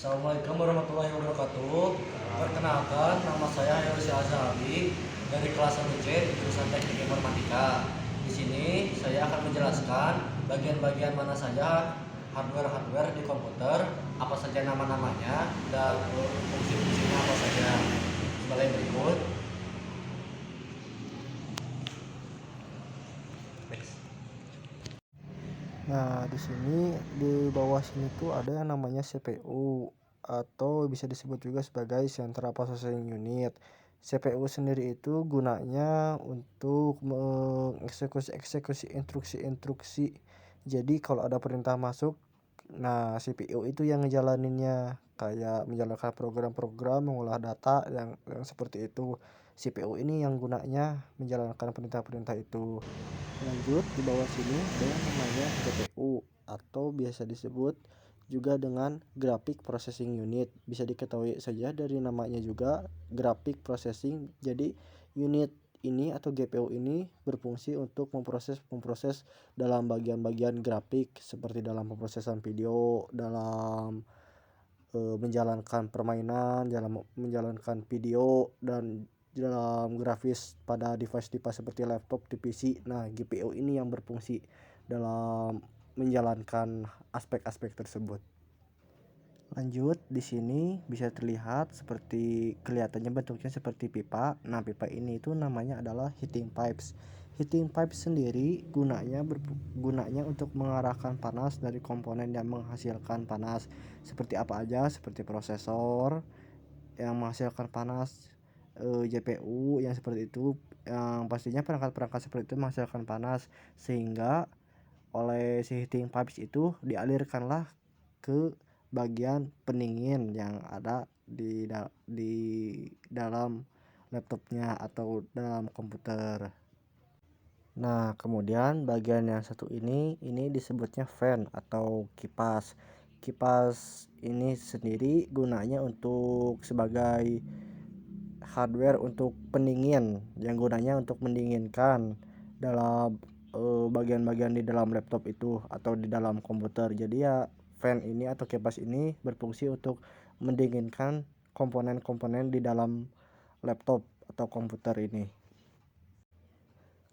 Assalamualaikum warahmatullahi wabarakatuh. Perkenalkan, nama saya Heru Azhabi dari kelas 1C di jurusan Teknik Informatika. Di sini saya akan menjelaskan bagian-bagian mana saja hardware di komputer, apa saja nama-namanya, dan fungsi-fungsinya apa saja. Sebagai berikut. Nah, di sini di bawah sini tuh ada yang namanya CPU atau bisa disebut juga sebagai Central Processing Unit. CPU sendiri itu gunanya untuk mengeksekusi instruksi-instruksi. Jadi kalau ada perintah masuk, nah CPU itu yang ngejalaninnya, kayak menjalankan program-program mengolah data yang seperti itu. CPU ini yang gunanya menjalankan perintah-perintah itu. Lanjut, di bawah sini ada yang namanya GPU atau biasa disebut juga dengan Graphic Processing Unit. Bisa diketahui saja dari namanya juga Graphic Processing. Jadi unit ini atau GPU ini berfungsi untuk memproses dalam bagian-bagian grafik seperti dalam pemrosesan video, dalam menjalankan permainan, dalam menjalankan video, dan dalam grafis pada device-device seperti laptop, di PC. Nah, GPU ini yang berfungsi dalam menjalankan aspek-aspek tersebut. Lanjut, di sini bisa terlihat seperti kelihatannya bentuknya seperti pipa. Nah, pipa ini itu namanya adalah heating pipes. Heating pipes sendiri gunanya untuk mengarahkan panas dari komponen yang menghasilkan panas. Seperti apa aja? Seperti prosesor yang menghasilkan panas, GPU yang seperti itu, yang pastinya perangkat-perangkat seperti itu menghasilkan panas, sehingga oleh si heating pipes itu dialirkanlah ke bagian pendingin yang ada di dalam laptopnya atau dalam komputer. Nah, kemudian bagian yang satu ini disebutnya fan atau kipas. Kipas ini sendiri gunanya untuk sebagai hardware untuk pendingin, yang gunanya untuk mendinginkan dalam bagian-bagian di dalam laptop itu atau di dalam komputer. Jadi ya fan ini atau kipas ini berfungsi untuk mendinginkan komponen-komponen di dalam laptop atau komputer ini.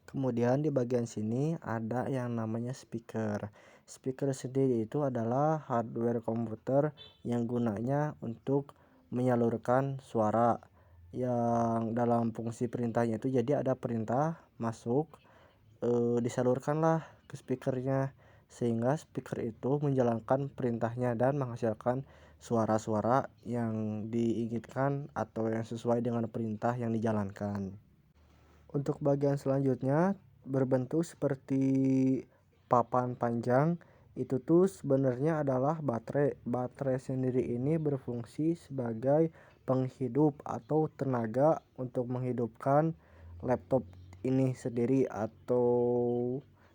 Kemudian di bagian sini ada yang namanya speaker. Speaker sendiri itu adalah hardware komputer yang gunanya untuk menyalurkan suara, yang dalam fungsi perintahnya itu jadi ada perintah masuk, disalurkanlah ke speakernya, sehingga speaker itu menjalankan perintahnya dan menghasilkan suara-suara yang diinginkan atau yang sesuai dengan perintah yang dijalankan. Untuk bagian selanjutnya berbentuk seperti papan panjang, itu tuh sebenarnya adalah baterai. Baterai sendiri ini berfungsi sebagai penghidup atau tenaga untuk menghidupkan laptop ini sendiri, atau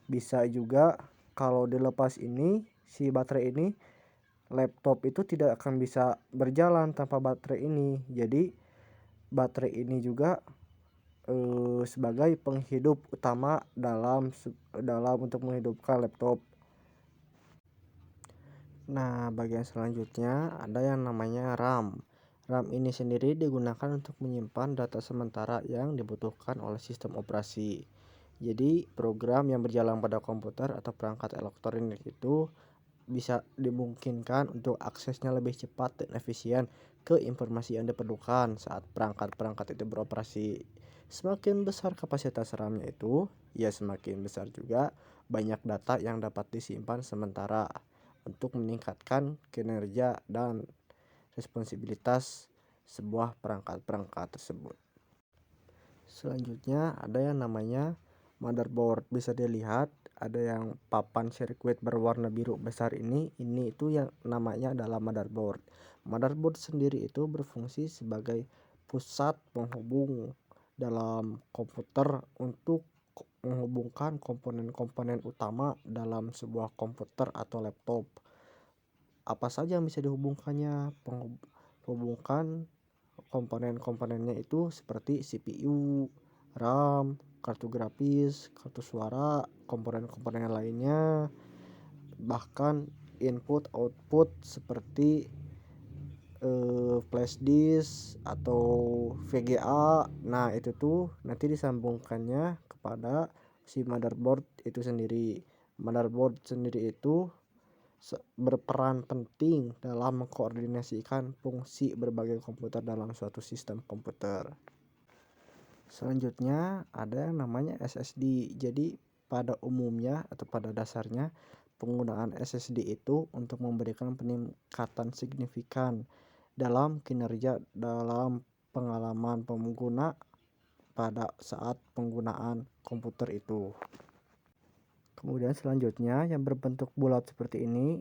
bisa juga kalau dilepas ini si baterai ini, laptop itu tidak akan bisa berjalan tanpa baterai ini. Jadi baterai ini juga sebagai penghidup utama dalam untuk menghidupkan laptop. Nah, bagian selanjutnya ada yang namanya RAM. RAM ini sendiri digunakan untuk menyimpan data sementara yang dibutuhkan oleh sistem operasi. Jadi, program yang berjalan pada komputer atau perangkat elektronik itu bisa dimungkinkan untuk aksesnya lebih cepat dan efisien ke informasi yang diperlukan saat perangkat-perangkat itu beroperasi. Semakin besar kapasitas RAM-nya itu, ya semakin besar juga banyak data yang dapat disimpan sementara untuk meningkatkan kinerja dan responsibilitas sebuah perangkat-perangkat tersebut. Selanjutnya ada yang namanya motherboard. Bisa dilihat ada yang papan sirkuit berwarna biru besar ini itu yang namanya adalah motherboard. Motherboard sendiri itu berfungsi sebagai pusat penghubung dalam komputer untuk menghubungkan komponen-komponen utama dalam sebuah komputer atau laptop. Apa saja yang bisa dihubungkannya? Menghubungkan komponen-komponennya itu seperti CPU, RAM, kartu grafis, kartu suara, komponen-komponen lainnya, bahkan input output seperti flash disk atau VGA. Nah, itu tuh nanti disambungkannya kepada si motherboard itu sendiri. Motherboard sendiri itu berperan penting dalam mengkoordinasikan fungsi berbagai komputer dalam suatu sistem komputer. Selanjutnya ada yang namanya SSD. Jadi pada umumnya atau pada dasarnya penggunaan SSD itu untuk memberikan peningkatan signifikan dalam kinerja dalam pengalaman pengguna pada saat penggunaan komputer itu. Kemudian selanjutnya yang berbentuk bulat seperti ini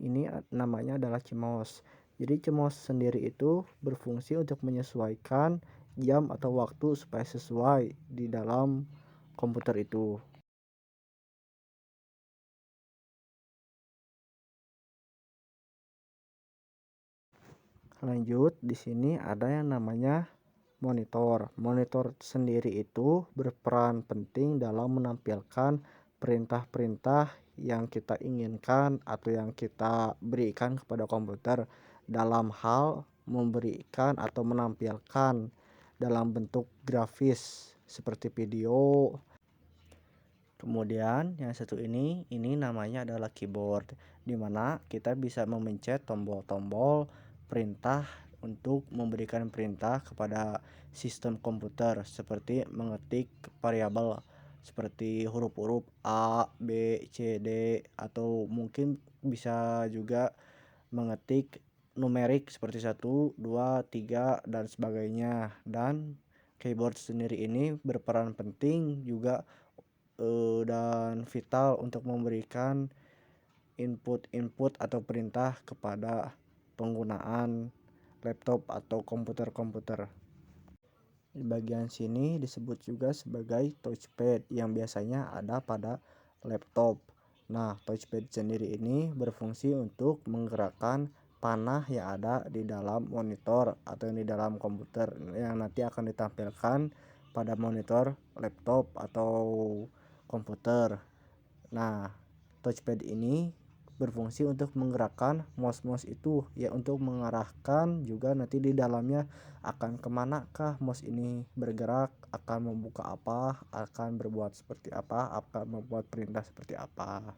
namanya adalah CMOS. Jadi CMOS sendiri itu berfungsi untuk menyesuaikan jam atau waktu supaya sesuai di dalam komputer itu. Lanjut, di sini ada yang namanya monitor. Monitor sendiri itu berperan penting dalam menampilkan perintah-perintah yang kita inginkan atau yang kita berikan kepada komputer dalam hal memberikan atau menampilkan dalam bentuk grafis seperti video. Kemudian yang satu ini namanya adalah keyboard, di mana kita bisa memencet tombol-tombol perintah untuk memberikan perintah kepada sistem komputer seperti mengetik variabel seperti huruf-huruf A, B, C, D, atau mungkin bisa juga mengetik numerik seperti 1, 2, 3 dan sebagainya. Dan keyboard sendiri ini berperan penting juga dan vital untuk memberikan input-input atau perintah kepada penggunaan laptop atau komputer-komputer. Di bagian sini disebut juga sebagai touchpad yang biasanya ada pada laptop. Nah, touchpad sendiri ini berfungsi untuk menggerakkan panah yang ada di dalam monitor atau yang di dalam komputer yang nanti akan ditampilkan pada monitor laptop atau komputer. Nah, touchpad ini berfungsi untuk menggerakkan mouse-mouse itu ya, untuk mengarahkan juga nanti di dalamnya akan kemanakah mouse ini bergerak, akan membuka apa, akan berbuat seperti apa, akan membuat perintah seperti apa.